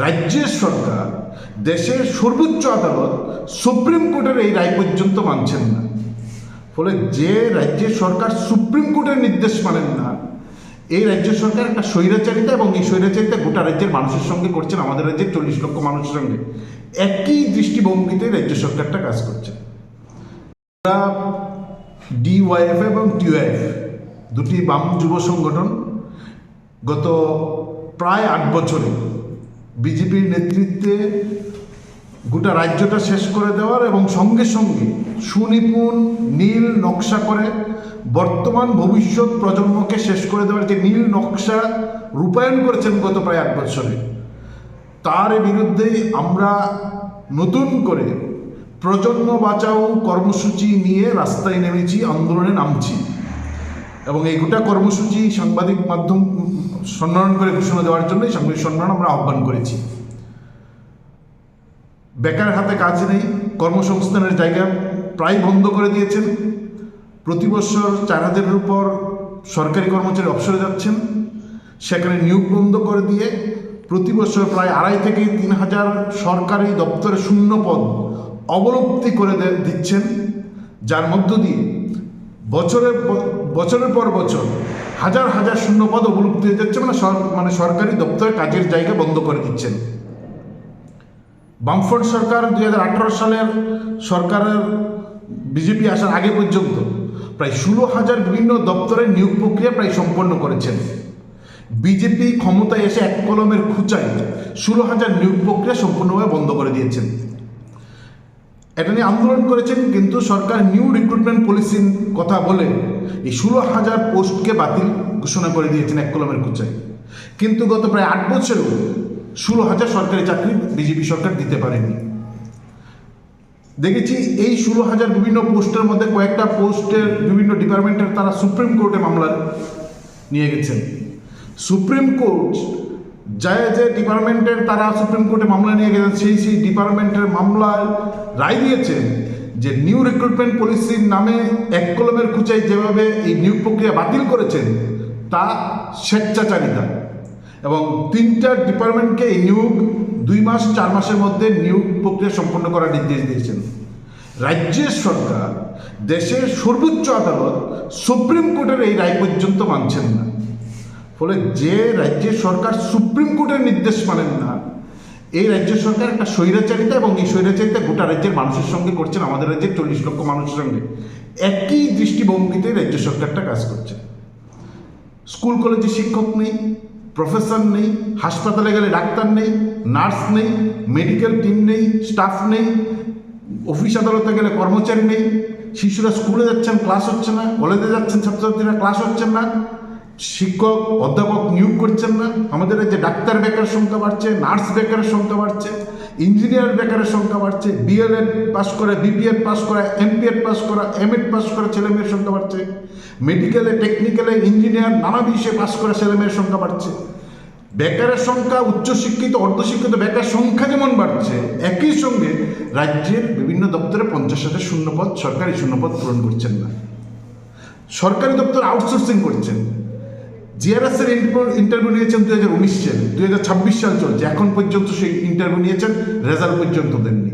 রাজ্যের সরকার দেশের সর্বোচ্চ আদালত সুপ্রিম কোর্টের এই রায় পর্যন্ত মানছেন না। ফলে যে রাজ্যের সরকার সুপ্রিম কোর্টের নির্দেশ মানেন না, এই রাজ্য সরকার একটা স্বৈরাচারিতা, এবং এই স্বৈরাচারিতা গোটা রাজ্যের মানুষের সঙ্গে করছেন, আমাদের রাজ্যের 40 লক্ষ মানুষের সঙ্গে একই দৃষ্টিভঙ্গিতে রাজ্য সরকারটা কাজ করছে। ডিওয়াইএফ এবং টিওএফ দুটি বাম যুব সংগঠন গত প্রায় 8 বছরে বিজেপির নেতৃত্বে গোটা রাজ্যটা শেষ করে দেওয়ার এবং সঙ্গে সঙ্গে সুনিপুণ নীল নকশা করে বর্তমান ভবিষ্যৎ প্রজন্মকে শেষ করে দেওয়ার যে নীল নকশা রূপায়ণ করেছেন গত প্রায় 8 বছরে, তার বিরুদ্ধেই আমরা নতুন করে প্রজন্ম বাঁচাও কর্মসূচি নিয়ে রাস্তায় নেমেছি, আন্দোলনে নামছি। এবং এই গোটা কর্মসূচি সাংবাদিক মাধ্যম সম্মেলন করে ঘোষণা দেওয়ার জন্যই সাংবাদিক সম্মেলন আমরা আহ্বান করেছি। বেকার হাতে কাজ নেই, কর্মসংস্থানের জায়গা প্রায় বন্ধ করে দিয়েছেন। প্রতি বছর 4000-এর উপর সরকারি কর্মচারী অবসরে যাচ্ছেন, সেখানে নিয়োগ বন্ধ করে দিয়ে প্রতি বছর প্রায় 2.5 থেকে 3,000 সরকারি দপ্তরে শূন্য পদ অবলুপ্তি করে দিচ্ছেন, যার মধ্য দিয়ে বছরের পর বছর হাজার হাজার শূন্য পদ অবলুপ্তি হয়ে যাচ্ছে, মানে সরকারি দপ্তরে কাজের জায়গা বন্ধ করে দিচ্ছেন। বামফ্রন্ট সরকার 2018 সালের সরকারের বিজেপি আসার আগে পর্যন্ত প্রায় 16,000 বিভিন্ন দপ্তরের নিয়োগ প্রক্রিয়া প্রায় সম্পন্ন করেছেন। বিজেপি ক্ষমতায় এসে এক কলমের খুঁচায় 16,000 নিয়োগ প্রক্রিয়া সম্পূর্ণভাবে বন্ধ করে দিয়েছেন। এটা নিয়ে আন্দোলন করেছেন, কিন্তু সরকার নিউ রিক্রুটমেন্ট পলিসির কথা বলে এই 16,000 পোস্টকে বাতিল ঘোষণা করে দিয়েছেন এক কলমের খুঁচায়। কিন্তু গত প্রায় 8 বছরেও 16,000 সরকারি চাকরি বিজেপি সরকার দিতে পারেনি। দেখেছি এই 16,000 বিভিন্ন পোস্টের মধ্যে কয়েকটা পোস্টের বিভিন্ন ডিপার্টমেন্টের তারা সুপ্রিম কোর্টে মামলা নিয়ে গেছেন। সুপ্রিম কোর্ট যে ডিপার্টমেন্টের তারা সুপ্রিম কোর্টে মামলা নিয়ে গেছেন, সেই ডিপার্টমেন্টের মামলায় রায় দিয়েছেন যে নিউ রিক্রুটমেন্ট পলিসির নামে এক কলমের খুঁচায় যেভাবে এই নিয়োগ প্রক্রিয়া বাতিল করেছেন তা স্বেচ্ছাচারিতা, এবং 3টা ডিপার্টমেন্টকে এই নিয়োগ 2 মাস 4 মাসের মধ্যে নিয়োগ প্রক্রিয়া সম্পন্ন করার নির্দেশ দিয়েছেন। রাজ্যের সরকার দেশের সর্বোচ্চ আদালত সুপ্রিম কোর্টের এই রায় পর্যন্ত মানছেন না। ফলে যে রাজ্যের সরকার সুপ্রিম কোর্টের নির্দেশ মানেন না, এই রাজ্য সরকার একটা স্বৈরাচারিতা, এবং এই স্বৈরাচারিতা গোটা রাজ্যের মানুষের সঙ্গে করছেন, আমাদের রাজ্যের 40 লক্ষ মানুষের সঙ্গে একই দৃষ্টিভঙ্গিতে রাজ্য সরকারটা কাজ করছে। স্কুল কলেজে শিক্ষক নেই, প্রফেসর নেই, হাসপাতালে গেলে ডাক্তার নেই, নার্স নেই, মেডিকেল টিম নেই, স্টাফ নেই, অফিস আদালতে গেলে কর্মচারী নেই, শিশুরা স্কুলে যাচ্ছেন ক্লাস হচ্ছে না, কলেজে যাচ্ছেন ছাত্রছাত্রীরা ক্লাস হচ্ছেন না, শিক্ষক অধ্যাপক নিয়োগ করছেন না। আমাদের যে ডাক্তার বেকারের সংখ্যা বাড়ছে, নার্স বেকারের সংখ্যা বাড়ছে, ইঞ্জিনিয়ার বেকারের সংখ্যা বাড়ছে, ডিএলএড পাস করে, বিপিএড পাস করা, এমপিএড পাস করা, এমএড পাস করা ছেলেমেয়ের সংখ্যা বাড়ছে, মেডিকেলে, টেকনিক্যালে, ইঞ্জিনিয়ার নানা বিষয়ে পাস করা ছেলেমেয়ের সংখ্যা বাড়ছে। বেকারের সংখ্যা, উচ্চশিক্ষিত অর্ধশিক্ষিত বেকার সংখ্যা যেমন বাড়ছে, একই সঙ্গে রাজ্যের বিভিন্ন দপ্তরে 50,000 শূন্যপদ, সরকারি শূন্যপদ পূরণ করছেন না। সরকারি দপ্তর আউটসোর্সিং করছেন। জিআরএস এর ইন্টারভিউ নিয়েছেন 2019 সালে, 2026 সাল চলছে, এখন পর্যন্ত সেই ইন্টারভিউ নিয়েছেন, রেজাল্ট পর্যন্ত দেননি।